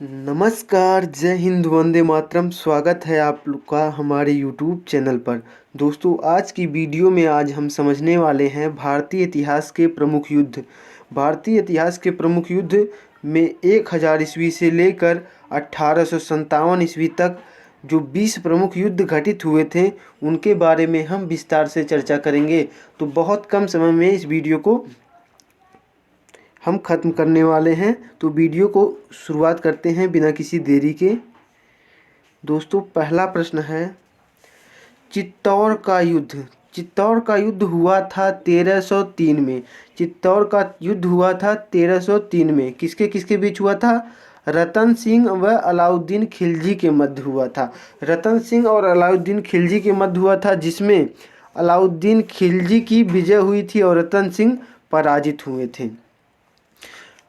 नमस्कार, जय हिंद, वंदे मातरम। स्वागत है आप लोग का हमारे यूट्यूब चैनल पर। दोस्तों, आज की वीडियो में आज हम समझने वाले हैं भारतीय इतिहास के प्रमुख युद्ध। भारतीय इतिहास के प्रमुख युद्ध में 1000 ईस्वी से लेकर 1857 ईस्वी तक जो 20 प्रमुख युद्ध घटित हुए थे उनके बारे में हम विस्तार से चर्चा करेंगे। तो बहुत कम समय में इस वीडियो को हम ख़त्म करने वाले हैं। तो वीडियो को शुरुआत करते हैं बिना किसी देरी के। दोस्तों, पहला प्रश्न है, चित्तौड़ का युद्ध। चित्तौड़ का युद्ध हुआ था 1303 में। चित्तौड़ का युद्ध हुआ था 1303 में। किसके किसके बीच हुआ था? रतन सिंह व अलाउद्दीन खिलजी के मध्य हुआ था। रतन सिंह और अलाउद्दीन खिलजी के मध्य हुआ था, जिसमें अलाउद्दीन खिलजी की विजय हुई थी और रतन सिंह पराजित हुए थे।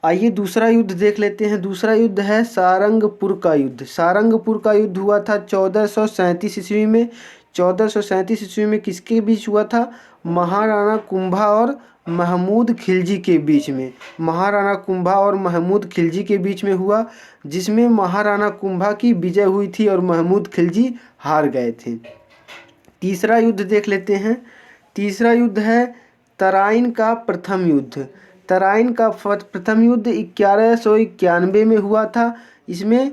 आइए दूसरा युद्ध देख लेते हैं। दूसरा युद्ध है सारंगपुर का युद्ध। सारंगपुर का युद्ध हुआ था 1437 ईस्वी में। 1437 ईस्वी में किसके बीच हुआ था? महाराणा कुंभा और महमूद खिलजी के बीच में। महाराणा कुंभा और महमूद खिलजी के बीच में हुआ, जिसमें महाराणा कुंभा की विजय हुई थी और महमूद खिलजी हार गए थे। तीसरा युद्ध देख लेते हैं। तीसरा युद्ध है तराइन का प्रथम युद्ध। तराइन का प्रथम युद्ध 1191 में हुआ था। इसमें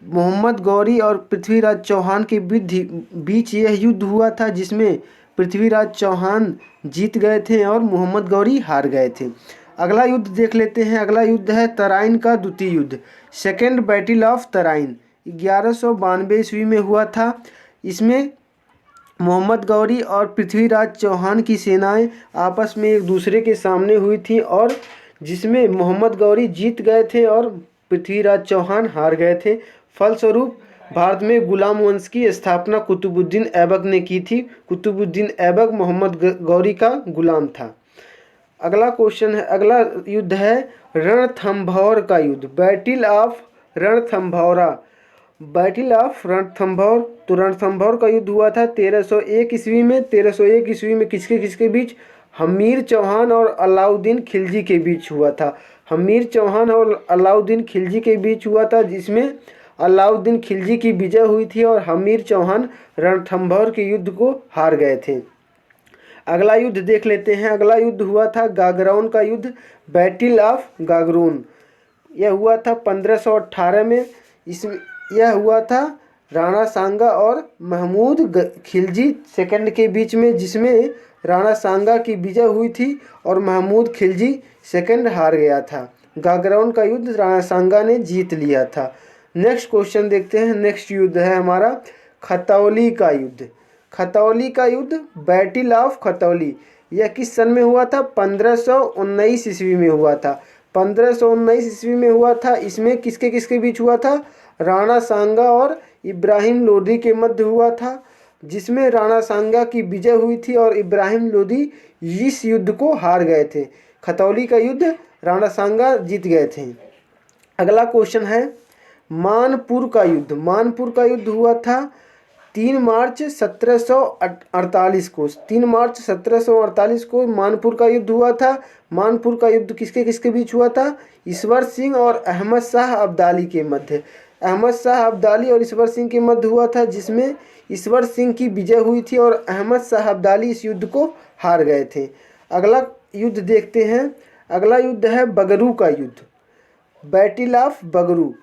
मोहम्मद गौरी और पृथ्वीराज चौहान के बीच यह युद्ध हुआ था, जिसमें पृथ्वीराज चौहान जीत गए थे और मोहम्मद गौरी हार गए थे। अगला युद्ध देख लेते हैं। अगला युद्ध है तराइन का द्वितीय युद्ध, सेकेंड बैटल ऑफ तराइन। 1192 ईस्वी में हुआ था। इसमें मोहम्मद गौरी और पृथ्वीराज चौहान की सेनाएं आपस में एक दूसरे के सामने हुई थी, और जिसमें मोहम्मद गौरी जीत गए थे और पृथ्वीराज चौहान हार गए थे। फलस्वरूप भारत में गुलाम वंश की स्थापना कुतुबुद्दीन ऐबक ने की थी। कुतुबुद्दीन ऐबक मोहम्मद गौरी का गुलाम था। अगला क्वेश्चन है, अगला युद्ध है रणथंभौर का युद्ध, battle of Ranthambore. Battle of Ranthambore. तो रणथंभौर का युद्ध हुआ था 1301 ईस्वी में। 1301 ईस्वी में किसके किसके बीच? हमीर चौहान और अलाउद्दीन खिलजी के बीच हुआ था। हमीर चौहान और अलाउद्दीन खिलजी के बीच हुआ था, जिसमें अलाउद्दीन खिलजी की विजय हुई थी और हमीर चौहान रणथंभौर के युद्ध को हार गए थे। अगला युद्ध देख लेते हैं। अगला युद्ध हुआ था गागरौन का युद्ध, बैटल ऑफ गागरोन। यह हुआ था 1518 में। इसमें यह हुआ था राणा सांगा और महमूद खिलजी सेकंड के बीच में, जिसमें राणा सांगा की विजय हुई थी और महमूद खिलजी सेकंड हार गया था। गागरौन का युद्ध राणा सांगा ने जीत लिया था। नेक्स्ट क्वेश्चन देखते हैं। नेक्स्ट युद्ध है हमारा खतौली का युद्ध। खतौली का युद्ध, बैटल ऑफ खतौली। यह किस सन में हुआ था? 1519 ईस्वी में हुआ था। 1519 ईस्वी में हुआ था। इसमें किसके किसके बीच हुआ था? राणा सांगा और इब्राहिम लोदी के मध्य हुआ था, जिसमें राणा सांगा की विजय हुई थी और इब्राहिम लोदी इस युद्ध को हार गए थे। खतौली का युद्ध राणा सांगा जीत गए थे। अगला क्वेश्चन है मानपुर का युद्ध। मानपुर का युद्ध हुआ था 3 मार्च 1748 को। 3 मार्च 1748 को मानपुर का युद्ध हुआ था। मानपुर का युद्ध किसके किसके बीच हुआ था? ईश्वर सिंह और अहमद शाह अब्दाली के मध्य। अहमद शाह अब्दाली और ईश्वर सिंह के मध्य हुआ था, जिसमें ईश्वर सिंह की विजय हुई थी और अहमद शाह अब्दाली इस युद्ध को हार गए थे। अगला युद्ध देखते हैं। अगला युद्ध है बगरू का युद्ध, बैटल ऑफ बगरू।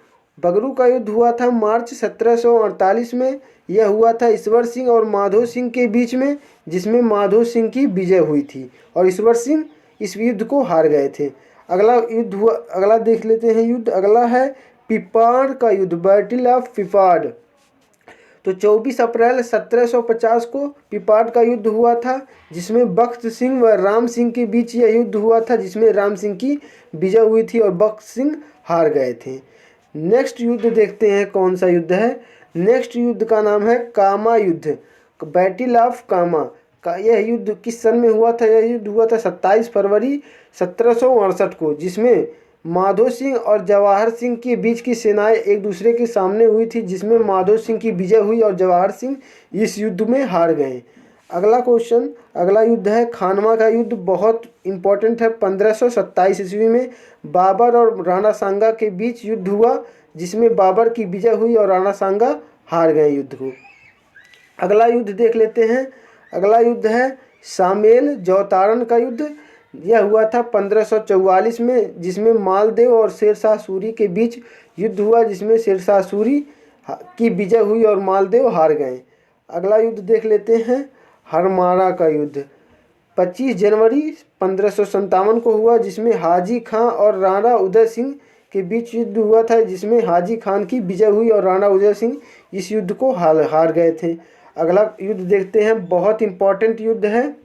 बगरू का युद्ध हुआ था मार्च 1748 में। यह हुआ था ईश्वर सिंह और माधो सिंह के बीच में, जिसमें माधो सिंह की विजय हुई थी और ईश्वर सिंह इस युद्ध को हार गए थे। अगला युद्ध हुआ, अगला देख लेते हैं युद्ध। अगला है पिपाड़ का युद्ध, बैटल ऑफ पिपाड़। तो 24 अप्रैल 1750 को पिपाड़ का युद्ध हुआ था, जिसमें बख्त सिंह व राम सिंह के बीच यह युद्ध हुआ था, जिसमें राम सिंह की विजय हुई थी और बख्त सिंह हार गए थे। नेक्स्ट युद्ध देखते हैं कौन सा युद्ध है। नेक्स्ट युद्ध का नाम है कामा युद्ध, बैटल ऑफ कामा का। यह युद्ध किस सन में हुआ था? यह युद्ध हुआ था 27 फरवरी 1768 को, जिसमें माधो सिंह और जवाहर सिंह के बीच की सेनाएं एक दूसरे के सामने हुई थी, जिसमें माधो सिंह की विजय हुई और जवाहर सिंह इस युद्ध में हार गए। अगला क्वेश्चन, अगला युद्ध है खानवा का युद्ध, बहुत इंपॉर्टेंट है। 1527 ईस्वी में बाबर और राणा सांगा के बीच युद्ध हुआ, जिसमें बाबर की विजय हुई और राणा सांगा हार गए युद्ध को। अगला युद्ध देख लेते हैं। अगला युद्ध है सामेल जौतारण का युद्ध। यह हुआ था 1544 में, जिसमें मालदेव और शेरशाह सूरी के बीच युद्ध हुआ, जिसमें शेरशाह सूरी की विजय हुई और मालदेव हार गए। अगला युद्ध देख लेते हैं हरमारा का युद्ध। 25 जनवरी 1557 को हुआ, जिसमें हाजी खां और राणा उदय सिंह के बीच युद्ध हुआ था, जिसमें हाजी खान की विजय हुई और राणा उदय सिंह इस युद्ध को हार गए थे। अगला युद्ध देखते हैं, बहुत इंपॉर्टेंट युद्ध है।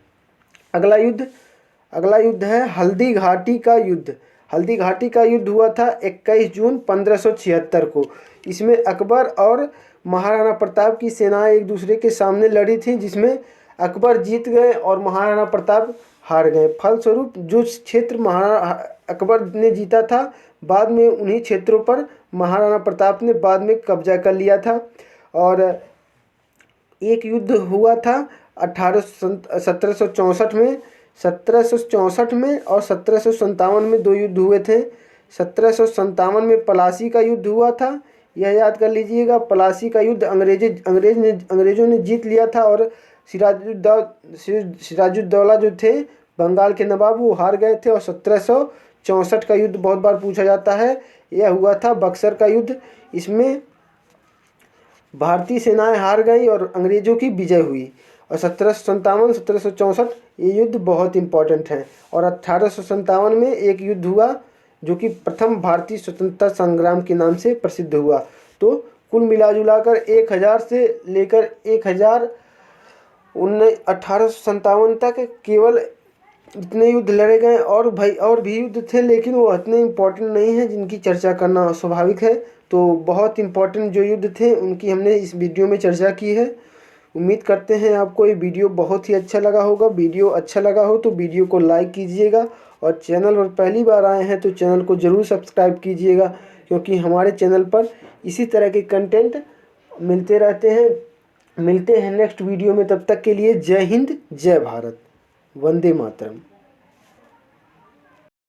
अगला युद्ध है हल्दी घाटी का युद्ध। हल्दी घाटी का युद्ध हुआ था 21 जून 1576 को। इसमें अकबर और महाराणा प्रताप की सेनाएं एक दूसरे के सामने लड़ी थी, जिसमें अकबर जीत गए और महाराणा प्रताप हार गए। फलस्वरूप जो क्षेत्र महाराणा अकबर ने जीता था, बाद में उन्हीं क्षेत्रों पर महाराणा प्रताप ने बाद में कब्जा कर लिया था। और एक युद्ध हुआ था 1764 में, 1764 में और 1757 में दो युद्ध हुए थे। 1757 में पलासी का युद्ध हुआ था, यह याद कर लीजिएगा। पलासी का युद्ध अंग्रेज़ों ने जीत लिया था और सिराजुद्दौला जो थे बंगाल के नवाब, वो हार गए थे। और 1764 का युद्ध बहुत बार पूछा जाता है, यह हुआ था बक्सर का युद्ध। इसमें भारतीय सेनाएं हार गई और अंग्रेज़ों की विजय हुई। और 1757 1764 ये युद्ध बहुत इंपॉर्टेंट है। और 1857 में एक युद्ध हुआ जो कि प्रथम भारतीय स्वतंत्रता संग्राम के नाम से प्रसिद्ध हुआ। तो कुल मिलाजुलाकर 1000 से लेकर 1857 तक केवल इतने युद्ध लड़े गए। और भी युद्ध थे, लेकिन वो इतने इम्पोर्टेंट नहीं हैं जिनकी चर्चा करना स्वाभाविक है। तो बहुत इम्पोर्टेंट जो युद्ध थे उनकी हमने इस वीडियो में चर्चा की है। उम्मीद करते हैं आपको ये वीडियो बहुत ही अच्छा लगा होगा। वीडियो अच्छा लगा हो तो वीडियो को लाइक कीजिएगा, और चैनल पर पहली बार आए हैं तो चैनल को ज़रूर सब्सक्राइब कीजिएगा, क्योंकि हमारे चैनल पर इसी तरह के कंटेंट मिलते रहते हैं। मिलते हैं नेक्स्ट वीडियो में, तब तक के लिए जय हिंद, जय भारत, वंदे मातरम।